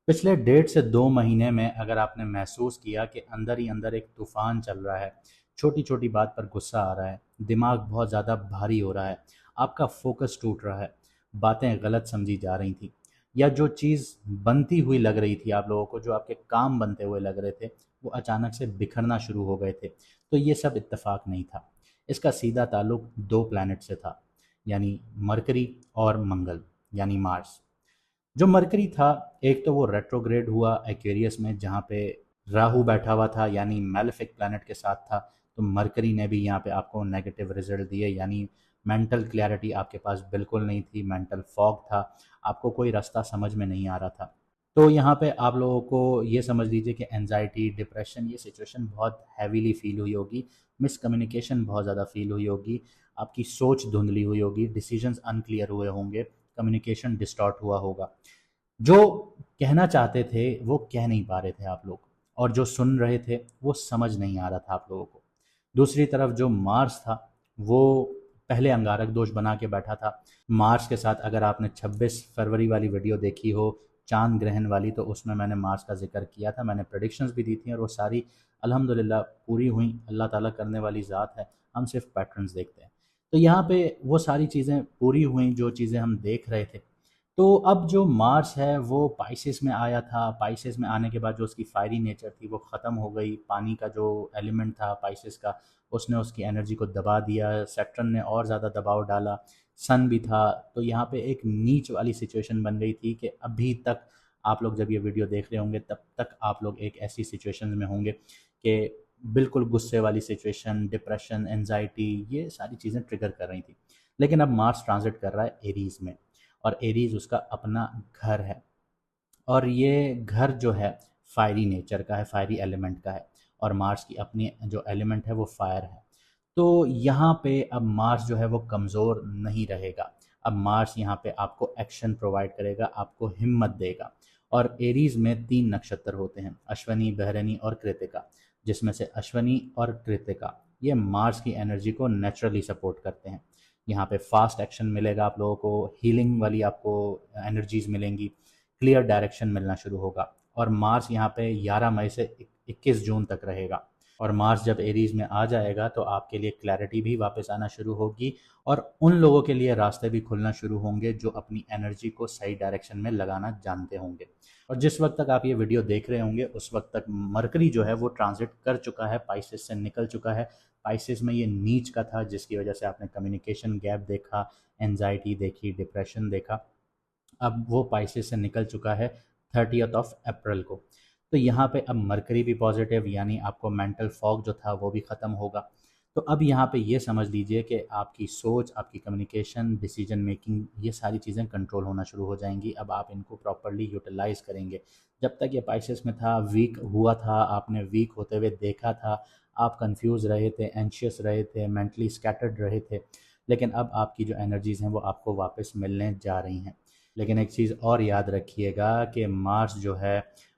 पिछले 1.5 से 2 महीने में अगर आपने महसूस किया कि अंदर ही अंदर एक तूफान चल रहा है, छोटी छोटी बात पर गुस्सा आ रहा है, दिमाग बहुत ज़्यादा भारी हो रहा है, आपका फोकस टूट रहा है, बातें गलत समझी जा रही थी, या जो चीज़ बनती हुई लग रही थी आप लोगों को, जो आपके काम बनते हुए लग रहे थे, वो अचानक से बिखरना शुरू हो गए थे, तो ये सब इत्तेफाक नहीं था। इसका सीधा ताल्लुक दो प्लैनेट से था, यानी मरकरी और मंगल, यानी मार्स। जो मरकरी था, एक तो वो रेट्रोग्रेड हुआ एक्वेरियस में, जहाँ पे राहु बैठा हुआ था, यानी मैलेफिक प्लैनेट के साथ था। तो मरकरी ने भी यहाँ पे आपको नेगेटिव रिजल्ट दिए, यानी मेंटल क्लैरिटी आपके पास बिल्कुल नहीं थी, मेंटल फॉग था, आपको कोई रास्ता समझ में नहीं आ रहा था। तो यहाँ पे आप लोगों को ये समझ लीजिए कि एनजाइटी, डिप्रेशन, ये सिचुएशन बहुत हैवीली फील हुई होगी, मिसकम्युनिकेशन बहुत ज़्यादा फील हुई होगी, आपकी सोच धुंधली हुई होगी, डिसीजंस अनक्लियर हुए होंगे, कम्युनिकेशन डिस्टॉर्ट हुआ होगा। जो कहना चाहते थे वो कह नहीं पा रहे थे आप लोग, और जो सुन रहे थे वो समझ नहीं आ रहा था आप लोगों को। दूसरी तरफ जो मार्स था, वो पहले अंगारक दोष बना के बैठा था। मार्स के साथ अगर आपने 26 फरवरी वाली वीडियो देखी हो, चांद ग्रहण वाली, तो उसमें मैंने मार्स का जिक्र किया था, मैंने प्रेडिक्शंस भी दी थी, और वो सारी अल्हम्दुलिल्लाह पूरी हुई। अल्लाह ताला करने वाली ज़ात है, हम सिर्फ पैटर्न्स देखते हैं। तो यहाँ पे वो सारी चीज़ें पूरी हुई जो चीज़ें हम देख रहे थे। तो अब जो मार्स है वो पाइसेस में आया था, पाइसेस में आने के बाद जो उसकी फायरी नेचर थी वो ख़त्म हो गई, पानी का जो एलिमेंट था पाइसेस का, उसने उसकी एनर्जी को दबा दिया, सैटर्न ने और ज़्यादा दबाव डाला, सन भी था। तो यहाँ पे एक नीच वाली सिचुएशन बन गई थी कि अभी तक आप लोग जब ये वीडियो देख रहे होंगे तब तक आप लोग एक ऐसी सिचुएशन में होंगे कि बिल्कुल गुस्से वाली सिचुएशन, डिप्रेशन, एनजाइटी, ये सारी चीज़ें ट्रिगर कर रही थी। लेकिन अब मार्स ट्रांजिट कर रहा है एरीज़ में, और एरीज उसका अपना घर है, और ये घर जो है फायरी नेचर का है, फायरी एलिमेंट का है, और मार्स की अपनी जो एलिमेंट है वो फायर है। तो यहाँ पे अब मार्स जो है वो कमज़ोर नहीं रहेगा। अब मार्स यहाँ पे आपको एक्शन प्रोवाइड करेगा, आपको हिम्मत देगा। और एरीज में 3 नक्षत्र होते हैं, अश्वनी, बहरनी और कृतिका, जिसमें से अश्वनी और कृतिका ये मार्स की एनर्जी को नेचुरली सपोर्ट करते हैं। यहाँ पे फास्ट एक्शन मिलेगा आप लोगों को, हीलिंग वाली आपको एनर्जीज मिलेंगी, क्लियर डायरेक्शन मिलना शुरू होगा। और मार्स यहाँ पे 11 मई से 21 जून तक रहेगा। और मार्स जब एरीज में आ जाएगा तो आपके लिए क्लैरिटी भी वापस आना शुरू होगी, और उन लोगों के लिए रास्ते भी खुलना शुरू होंगे जो अपनी एनर्जी को सही डायरेक्शन में लगाना जानते होंगे। और जिस वक्त तक आप ये वीडियो देख रहे होंगे उस वक्त तक मरकरी जो है वो ट्रांजिट कर चुका है, पाइसेस से निकल चुका है। पाइसेस में ये नीच का था, जिसकी वजह से आपने कम्युनिकेशन गैप देखा, एनजाइटी देखी, डिप्रेशन देखा। अब वो पाइसेस से निकल चुका है 30 अप्रैल को। तो यहाँ पे अब मरकरी भी पॉजिटिव, यानी आपको मेंटल फॉग जो था वो भी ख़त्म होगा। तो अब यहाँ पे ये समझ लीजिए कि आपकी सोच, आपकी कम्युनिकेशन, डिसीजन मेकिंग, ये सारी चीज़ें कंट्रोल होना शुरू हो जाएंगी। अब आप इनको प्रॉपरली यूटिलाइज करेंगे। जब तक ये पाइसेस में था, वीक हुआ था, आपने वीक होते हुए देखा था, आप कंफ्यूज रहे थे, एंशियस रहे थे, मेंटली स्कैटर्ड रहे थे। लेकिन अब आपकी जो एनर्जीज़ हैं वो आपको वापस मिलने जा रही हैं। लेकिन एक चीज़ और याद रखिएगा कि मार्स जो है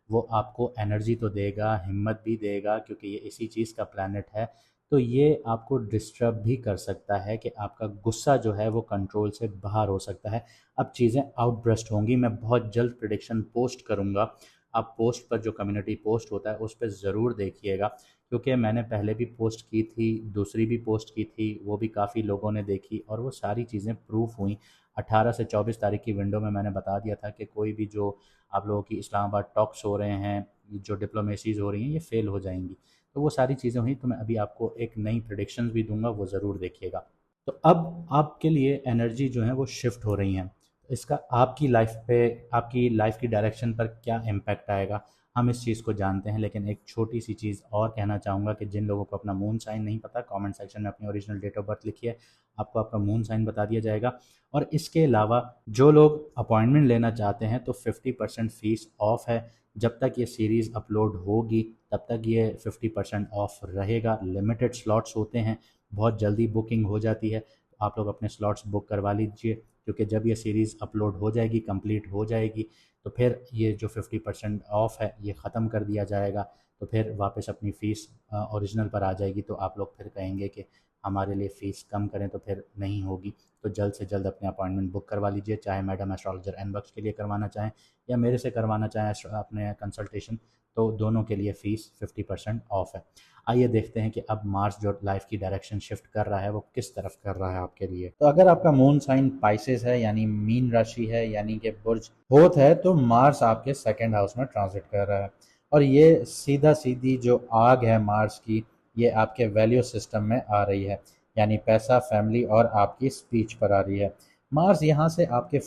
वो आपको एनर्जी तो देगा, हिम्मत भी देगा, क्योंकि ये इसी चीज़ का प्लैनेट है। तो ये आपको डिस्टर्ब भी कर सकता है कि आपका गुस्सा जो है वो कंट्रोल से बाहर हो सकता है। अब चीज़ें आउटब्रस्ट होंगी, मैं बहुत जल्द प्रिडिक्शन पोस्ट करूँगा। आप पोस्ट पर, जो कम्युनिटी पोस्ट होता है उस पर ज़रूर देखिएगा, क्योंकि मैंने पहले भी पोस्ट की थी, दूसरी भी पोस्ट की थी, वो भी काफ़ी लोगों ने देखी और वो सारी चीज़ें प्रूफ हुई। 18 से 24 तारीख की विंडो में मैंने बता दिया था कि कोई भी जो आप लोगों की इस्लामाबाद टॉक्स हो रहे हैं, जो डिप्लोमेसीज़ हो रही हैं, ये फ़ेल हो जाएंगी। तो वो सारी चीज़ें हुई, तो मैं अभी आपको एक नई प्रिडिक्शंस भी दूंगा, वो ज़रूर देखिएगा। तो अब आपके लिए एनर्जी जो है वो शिफ्ट हो रही हैं। इसका आपकी लाइफ पे, आपकी लाइफ की डायरेक्शन पर क्या इम्पैक्ट आएगा, हम इस चीज़ को जानते हैं। लेकिन एक छोटी सी चीज़ और कहना चाहूँगा कि जिन लोगों को अपना मून साइन नहीं पता, कमेंट सेक्शन में अपनी ओरिजिनल डेट ऑफ बर्थ लिखिए, आपको आपका मून साइन बता दिया जाएगा। और इसके अलावा जो लोग अपॉइंटमेंट लेना चाहते हैं तो 50% फ़ीस ऑफ है। जब तक ये सीरीज़ अपलोड होगी तब तक ये 50% ऑफ रहेगा। लिमिटेड स्लॉट्स होते हैं, बहुत जल्दी बुकिंग हो जाती है, तो आप लोग अपने स्लॉट्स बुक करवा लीजिए, क्योंकि जब ये सीरीज़ अपलोड हो जाएगी, कंप्लीट हो जाएगी, तो फिर ये जो 50% ऑफ है ये ख़त्म कर दिया जाएगा। तो तो फिर वापस अपनी फ़ीस ओरिजिनल पर आ जाएगी। तो आप लोग फिर कहेंगे कि हमारे लिए फ़ीस कम करें, तो फिर नहीं होगी। तो जल्द से जल्द अपनी अपॉइंटमेंट बुक करवा लीजिए, चाहे मैडम एस्ट्रोलॉजर इनबॉक्स के लिए करवाना चाहें या मेरे से करवाना चाहें अपने कंसल्टेशन, तो दोनों के लिए फ़ीस 50% ऑफ है। आइए देखते हैं कि अब मार्स जो लाइफ की डायरेक्शन शिफ्ट कर रहा है वो किस तरफ कर रहा है आपके लिए। तो अगर आपका मून साइन पाइसेस है यानी मीन राशि है यानी कि बुर्ज होत है, तो मार्स आपके सेकंड हाउस में ट्रांजिट कर रहा है और ये सीधा सीधी जो आग है मार्स की, ये आपके वैल्यू सिस्टम में आ रही है, यानी पैसा, फैमिली और आपकी स्पीच पर आ रही है। मार्स यहाँ से आपके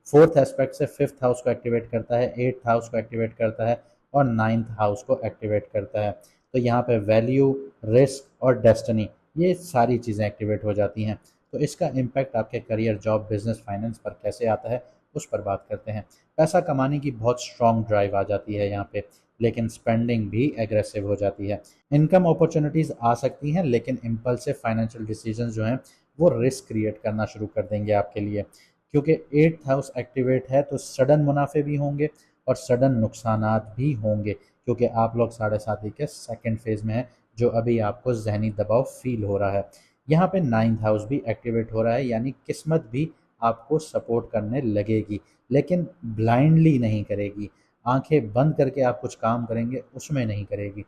फोर्थ एस्पेक्ट से फिफ्थ हाउस को एक्टिवेट करता है, एट्थ हाउस को एक्टिवेट करता है और नाइन्थ हाउस को एक्टिवेट करता है। तो यहाँ पे वैल्यू, रिस्क और डेस्टिनी, ये सारी चीज़ें एक्टिवेट हो जाती हैं। तो इसका इम्पैक्ट आपके करियर, जॉब, बिजनेस, फाइनेंस पर कैसे आता है, उस पर बात करते हैं। पैसा कमाने की बहुत स्ट्रॉन्ग ड्राइव आ जाती है यहाँ पे, लेकिन स्पेंडिंग भी एग्रेसिव हो जाती है। इनकम अपॉर्चुनिटीज़ आ सकती हैं, लेकिन इम्पल्सिव फाइनेंशियल डिसीजंस जो हैं वो रिस्क क्रिएट करना शुरू कर देंगे आपके लिए, क्योंकि एट्थ हाउस एक्टिवेट है तो सडन मुनाफे भी होंगे और सडन नुकसानात भी होंगे, क्योंकि आप लोग साढ़े साथी के सेकंड फेज में हैं, जो अभी आपको जहनी दबाव फील हो रहा है। यहाँ पे नाइन्थ हाउस भी एक्टिवेट हो रहा है, यानी किस्मत भी आपको सपोर्ट करने लगेगी, लेकिन ब्लाइंडली नहीं करेगी। आंखें बंद करके आप कुछ काम करेंगे उसमें नहीं करेगी।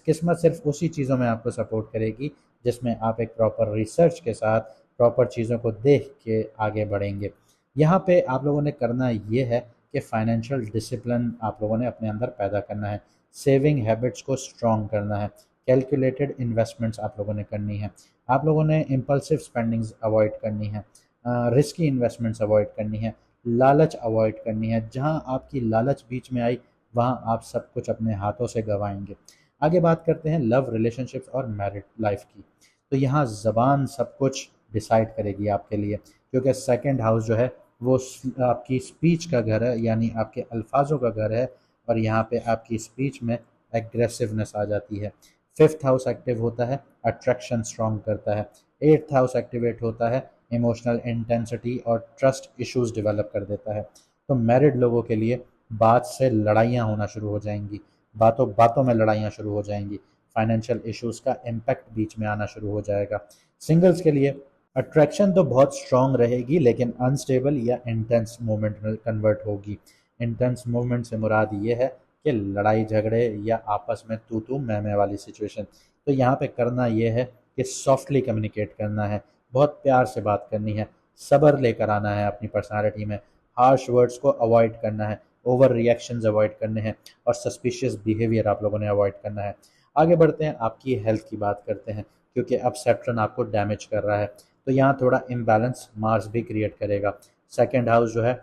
किस्मत सिर्फ उसी चीज़ों में आपको सपोर्ट करेगी जिसमें आप एक प्रॉपर रिसर्च के साथ प्रॉपर चीज़ों को देख के आगे बढ़ेंगे। यहाँ पे आप लोगों ने करना ये है कि फाइनेंशियल डिसिप्लिन आप लोगों ने अपने अंदर पैदा करना है, सेविंग हैबिट्स को स्ट्रॉन्ग करना है, कैलकुलेटेड इन्वेस्टमेंट्स आप लोगों ने करनी है, आप लोगों ने इम्पल्सिव स्पेंडिंग्स अवॉइड करनी है, रिस्की इन्वेस्टमेंट्स अवॉइड करनी है, लालच अवॉइड करनी है। जहाँ आपकी लालच बीच में आई, वहाँ आप सब कुछ अपने हाथों से गंवाएंगे। आगे बात करते हैं लव, रिलेशनशिप्स और मैरिड लाइफ की। तो यहाँ ज़बान सब कुछ डिसाइड करेगी आपके लिए, क्योंकि सेकंड हाउस जो है वो आपकी स्पीच का घर है, यानी आपके अल्फाजों का घर है, और यहाँ पे आपकी स्पीच में एग्रेसिवनेस आ जाती है। फिफ्थ हाउस एक्टिव होता है, अट्रैक्शन स्ट्रॉन्ग करता है। एट्थ हाउस एक्टिवेट होता है, इमोशनल इंटेंसिटी और ट्रस्ट इश्यूज डेवलप कर देता है। तो मैरिड लोगों के लिए बात से लड़ाइयाँ होना शुरू हो जाएंगी, बातों बातों में लड़ाइयाँ शुरू हो जाएंगी, फाइनेंशियल इश्यूज का इम्पैक्ट बीच में आना शुरू हो जाएगा। सिंगल्स के लिए अट्रैक्शन तो बहुत स्ट्रांग रहेगी, लेकिन अनस्टेबल या इंटेंस मूवमेंट में कन्वर्ट होगी। इंटेंस मूवमेंट से मुराद ये है कि लड़ाई झगड़े या आपस में तू तू मैं वाली सिचुएशन। तो यहाँ पे करना ये है कि सॉफ्टली कम्युनिकेट करना है, बहुत प्यार से बात करनी है, सब्र लेकर आना है अपनी पर्सनालिटी में, हार्श वर्ड्स को अवॉइड करना है, ओवर रिएक्शंस अवॉइड करने हैं और सस्पिशियस बिहेवियर आप लोगों ने अवॉइड करना है। आगे बढ़ते हैं, आपकी हेल्थ की बात करते हैं, क्योंकि अब सैटर्न आपको डैमेज कर रहा है, तो यहाँ थोड़ा इम्बैलेंस मार्स भी क्रिएट करेगा। सेकंड हाउस जो है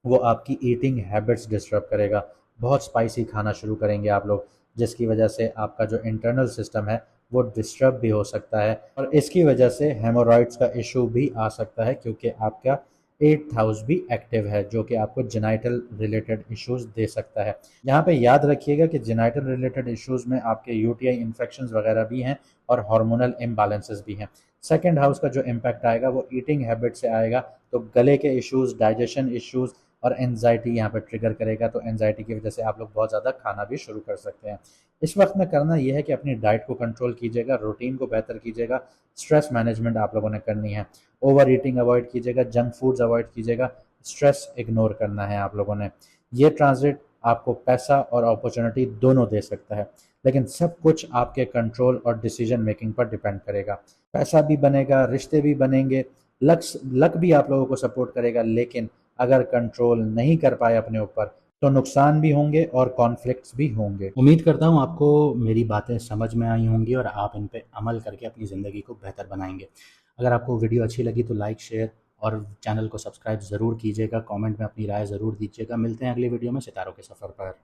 वो आपकी ईटिंग हैबिट्स डिस्टर्ब करेगा। बहुत स्पाइसी खाना शुरू करेंगे आप लोग, जिसकी वजह से आपका जो इंटरनल सिस्टम है वो डिस्टर्ब भी हो सकता है, और इसकी वजह से हेमोरॉइड्स का इशू भी आ सकता है, क्योंकि आपका एट्थ हाउस भी एक्टिव है, जो कि आपको जेनाइटल रिलेटेड इश्यूज दे सकता है। यहाँ पे याद रखिएगा कि जेनाइटल रिलेटेड इश्यूज में आपके यूटीआई इन्फेक्शंस वगैरह भी हैं और हार्मोनल इम्बैलेंसेस भी हैं। सेकेंड हाउस का जो इम्पैक्ट आएगा वो ईटिंग हैबिट से आएगा, तो गले के इश्यूज, डाइजेशन इश्यूज और एनजाइटी यहाँ पर ट्रिगर करेगा। तो एनजाइटी की वजह से आप लोग बहुत ज़्यादा खाना भी शुरू कर सकते हैं। इस वक्त में करना यह है कि अपनी डाइट को कंट्रोल कीजिएगा, रूटीन को बेहतर कीजिएगा, स्ट्रेस मैनेजमेंट आप लोगों ने करनी है, ओवर ईटिंग अवॉइड कीजिएगा, जंक फूड्स अवॉइड कीजिएगा, स्ट्रेस इग्नोर करना है आप लोगों ने। ये ट्रांजिट आपको पैसा और अपॉर्चुनिटी दोनों दे सकता है, लेकिन सब कुछ आपके कंट्रोल और डिसीजन मेकिंग पर डिपेंड करेगा। पैसा भी बनेगा, रिश्ते भी बनेंगे, लक भी आप लोगों को सपोर्ट करेगा, लेकिन अगर कंट्रोल नहीं कर पाए अपने ऊपर तो नुकसान भी होंगे और कॉन्फ्लिक्ट्स भी होंगे। उम्मीद करता हूँ आपको मेरी बातें समझ में आई होंगी और आप इन पे अमल करके अपनी ज़िंदगी को बेहतर बनाएंगे। अगर आपको वीडियो अच्छी लगी तो लाइक, शेयर और चैनल को सब्सक्राइब ज़रूर कीजिएगा, कमेंट में अपनी राय ज़रूर दीजिएगा। मिलते हैं अगली वीडियो में सितारों के सफ़र पर।